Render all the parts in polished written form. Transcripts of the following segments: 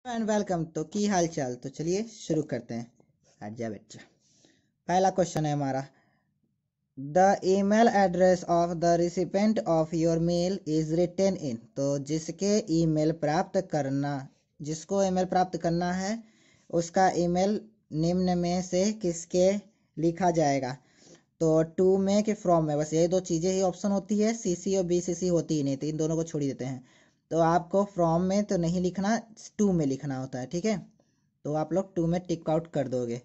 And welcome. तो की हाल चाल। तो चलिए शुरू करते हैं। आजा बच्चा। पहला क्वेश्चन है हमारा, the email address of the recipient of your mail is written in. तो जिसको ईमेल प्राप्त करना है उसका ईमेल निम्न में से किसके लिखा जाएगा। तो टू में कि फ्रॉम में, बस यही दो चीज़ें ही ऑप्शन होती है, सीसी और बीसीसी होती ही नहीं, तो इन दोनों को छोड़ ही देते हैं। तो आपको फ्रॉम में तो नहीं लिखना, टू में लिखना होता है, ठीक है। तो आप लोग टू में टिक आउट कर दोगे।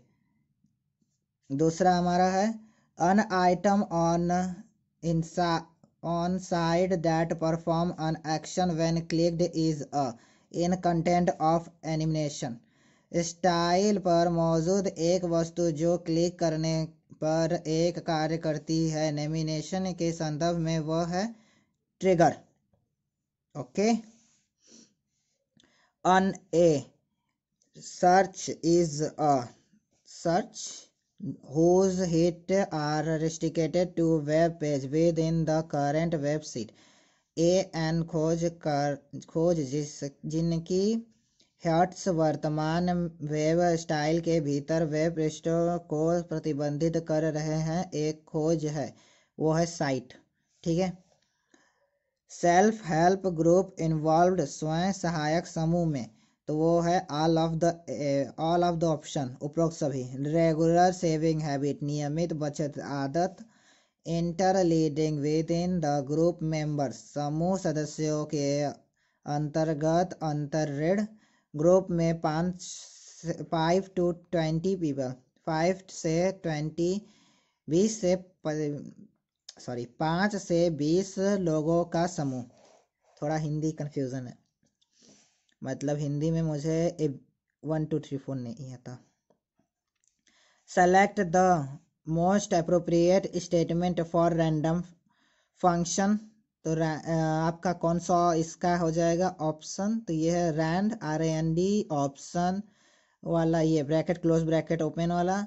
दूसरा हमारा है, an item on side that perform an action when clicked is a in content of animation. Style पर मौजूद एक वस्तु जो क्लिक करने पर एक कार्य करती है एनिमेशन के संदर्भ में, वह है trigger. Okay. An a search is a search whose hit are restricted to web page within the current web sheet। An खोज जिनकी हट्स वर्तमान वेब स्टाइल के भीतर वेब पृष्ठों को प्रतिबंधित कर रहे हैं, एक खोज है, वो है साइट, ठीक है। सेल्फ हेल्प ग्रुप इन्वॉल्व्ड, स्वयं सहायक समूह में, तो वो है ऑल ऑफ द ऑप्शन, उपरोक्त सभी। रेगुलर सेविंग हैबिट, नियमित बचत आदत। Inter leading with in the group members, समूह सदस्यों के अंतर्गत अंतर ऋण। ग्रुप में 5 to 20 पीपल, 5 से 20 लोगों का समूह। थोड़ा हिंदी कंफ्यूजन है, मतलब हिंदी में मुझे 1 2 3 4 नहीं आता। Select the most appropriate statement for random function. तो आपका कौन सा इसका हो जाएगा ऑप्शन, तो ये है रैंड, RAND ऑप्शन वाला, ये ब्रैकेट क्लोज ब्रैकेट ओपन वाला।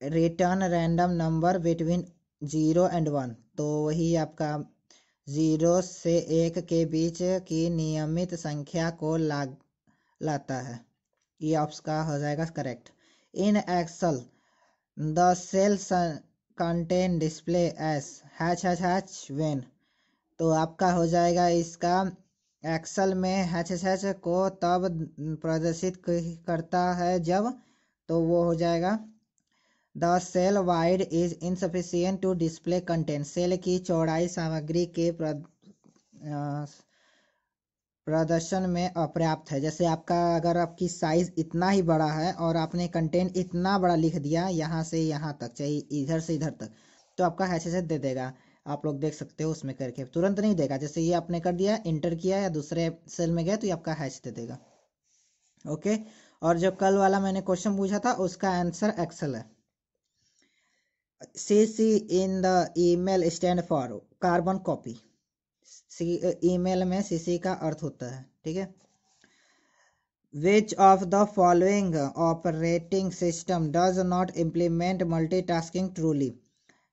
Return random number between 0 and 1, तो वही आपका 0 से 1 के बीच की नियमित संख्या को लाता है। ये ऑप्शन का हो जाएगा correct. In Excel the cells contain display as hash when, तो आपका हो जाएगा इसका एक्सेल में हैच को तब प्रदर्शित करता है जब, तो वो हो जाएगा the cell width is insufficient to display content, cell की चौड़ाई सामग्री के प्रदर्शन में अपर्याप्त है। जैसे आपका अगर आपकी साइज इतना ही बड़ा है और आपने कंटेंट इतना बड़ा लिख दिया यहाँ से यहाँ तक, चाहे इधर से इधर तक, तो आपका हैच दे देगा। आप लोग देख सकते हो उसमें करके, तुरंत नहीं देगा। जैसे ये आपने कर दिया, इंटर किया या दूसरे सेल में गया, तो ये आपका हैच दे देगा। ओके। और जो कल वाला मैंने क्वेश्चन पूछा था उसका आंसर एक्सेल है। CC in the email stand for carbon copy. Email में CC का अर्थ होता है, ठीक है। Which of the following operating system does not implement multitasking truly?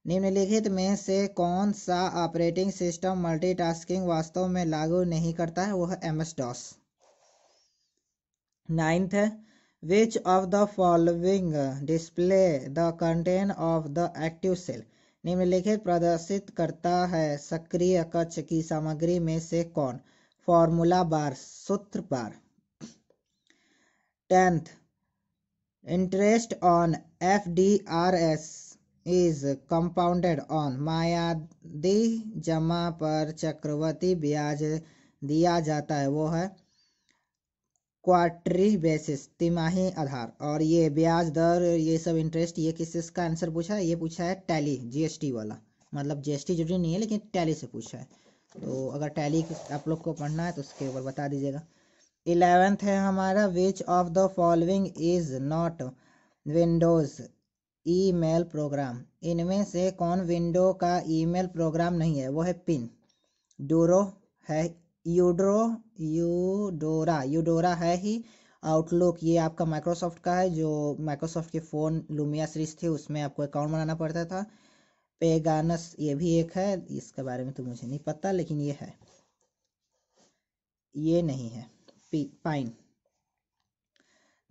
निम्नलिखित में से कौन सा ऑपरेटिंग सिस्टम मल्टीटास्किंग वास्तव में लागू नहीं करता है, वो है MS-DOS। 9th है, which of the following display the content of the active cell. निम्नलिखित प्रदर्शित करता है सक्रिय कक्ष की सामग्री में से कौन, फॉर्मूला बार, सूत्र बार। 10th, interest on FDRS is compounded on, मायादी जमा पर चक्रवृद्धि ब्याज दिया जाता है, वो है क्वार्टरी बेसिस, तिमाही आधार। और ये ब्याज दर, ये सब इंटरेस्ट, ये किसका आंसर पूछा है, ये पूछा है टैली GST वाला, मतलब GST जरूरी नहीं है लेकिन टैली से पूछा है। तो अगर टैली आप लोग को पढ़ना है तो उसके ऊपर बता दीजिएगा। 11th है हमारा, which of the following is not Windows email program. इनमें से कौन विंडो का ईमेल प्रोग्राम नहीं है, वो है पिन, डोरो है, यूडोरा है ही, आउटलुक ये आपका माइक्रोसॉफ्ट का है, जो माइक्रोसॉफ्ट के फ़ोन लुमिया सीरीज थे उसमें आपको अकाउंट बनाना पड़ता था। पेगानस ये भी एक है, इसके बारे में तो मुझे नहीं पता, लेकिन ये है, ये नहीं है। Pine,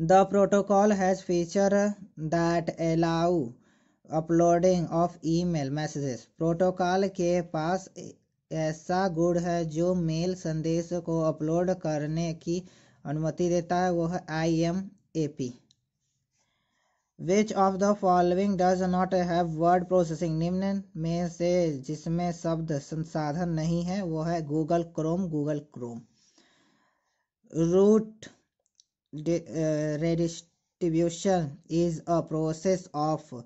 The protocol has feature that allow uploading of email messages. Protocol के पास ऐसा गुण है जो मेल संदेश को अपलोड करने की अनुमति देता है, वो है IMAP. Which of the following does not have word processing? निम्न में से जिसमें शब्द संसाधन नहीं है वो है Google Chrome. Root redistribution is a process of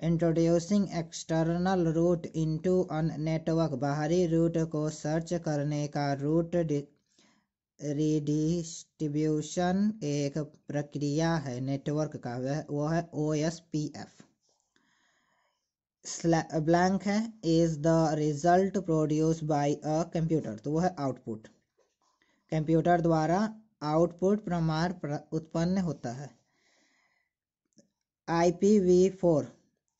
introducing external root into a network. बाहरी रूट को सर्च करने का रूट रिडिस्ट्रीब्यूशन एक प्रक्रिया है नेटवर्क का, वो है OSPF. ब्लैंक है is the result produce by a computer, तो वो है आउटपुट. कंप्यूटर द्वारा आउटपुट प्रमाण उत्पन्न होता है. IPv4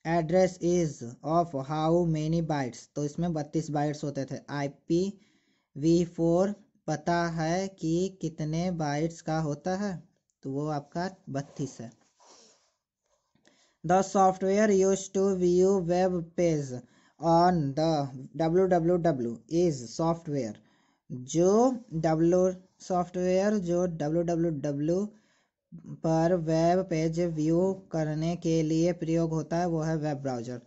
address is of how many bytes, तो इसमें 32 बाइट्स होते थे. IPv4 पता है कि कितने बाइट्स का होता है, तो वो आपका 32 है. The software used to view web page on the www is software जो www पर वेब पेज व्यू करने के लिए प्रयोग होता है, वो है web browser.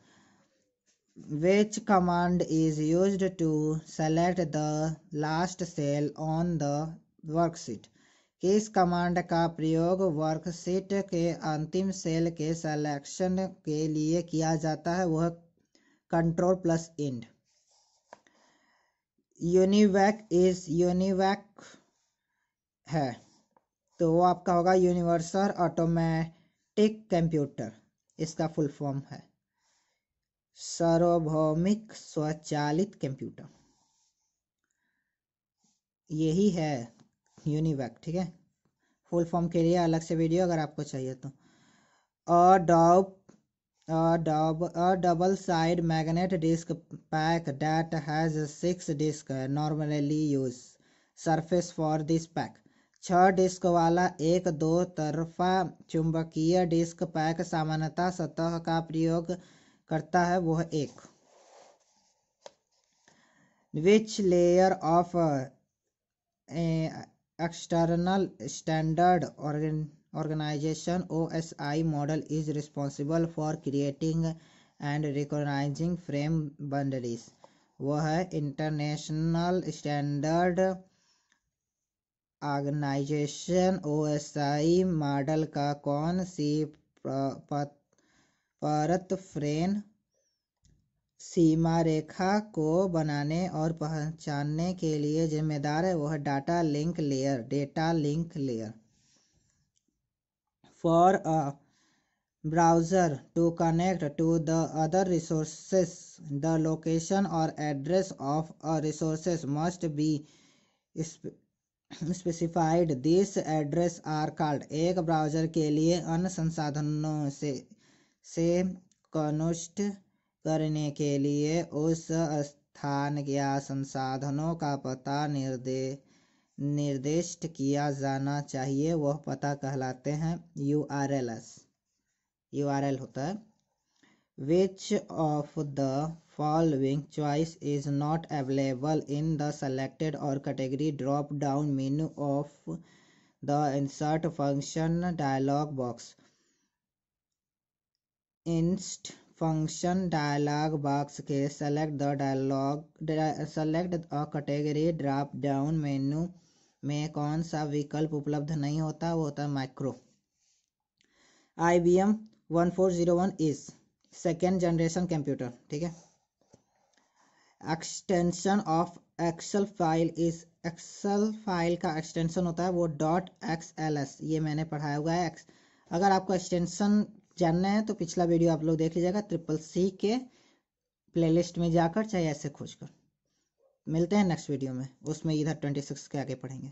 Which command is used to select the last cell on the worksheet? किस कमांड का प्रयोग वर्कशीट के अंतिम सेल के सिलेक्शन के लिए किया जाता है, वह Ctrl+Ind. यूनिवैक है, तो वो आपका होगा यूनिवर्सल ऑटोमेटिक कंप्यूटर. इसका फुल फॉर्म है सार्वभौमिक स्वचालित कंप्यूटर. यही है यूनिवैक. ठीक है, फुल फॉर्म के लिए अलग से वीडियो अगर आपको चाहिए तो. A double side magnet disk pack that has 6 disks normally use surface for this pack. 6 disc वाला एक दो तरफा चुंबकीय डिस्क पैक सामान्यतः सतह का प्रयोग करता है, वो है 1. Which layer of external standard organization OSI model is responsible for creating and recognizing frame boundaries? वो है international standard organisation OSI model का कौन सी परत फ्रेम सीमा रेखा को बनाने और पहचानने के लिए जिम्मेदार है, वो है data link layer. For a browser to connect to the other resources the location और address of a resources must be specified. This address are called. एक ब्राउज़र के लिए अन्य संसाधनों से कनेक्ट करने के लिए उस स्थान या संसाधनों का पता निर्दिष्ट किया जाना चाहिए, वह पता कहलाते हैं URL होता है. Which of the following choice is not available in the selected or category drop down menu of the insert function dialog box? Inst function dialog box के select a category drop down menu में कौन सा विकल्प उपलब्ध नहीं होता, वो होता है micro. IBM 1401 is second generation computer. ठीक है. Extension of Excel file is Excel file का एक्सटेंशन होता है वो .xls. ये मैंने पढ़ाया हुआ है. अगर आपको एक्सटेंशन जानना है तो पिछला वीडियो आप लोग देख लीजिएगा CCC के प्लेलिस्ट में जाकर, चाहे ऐसे खोजकर. मिलते हैं नेक्स्ट वीडियो में, उसमें इधर 26 के आगे पढ़ेंगे.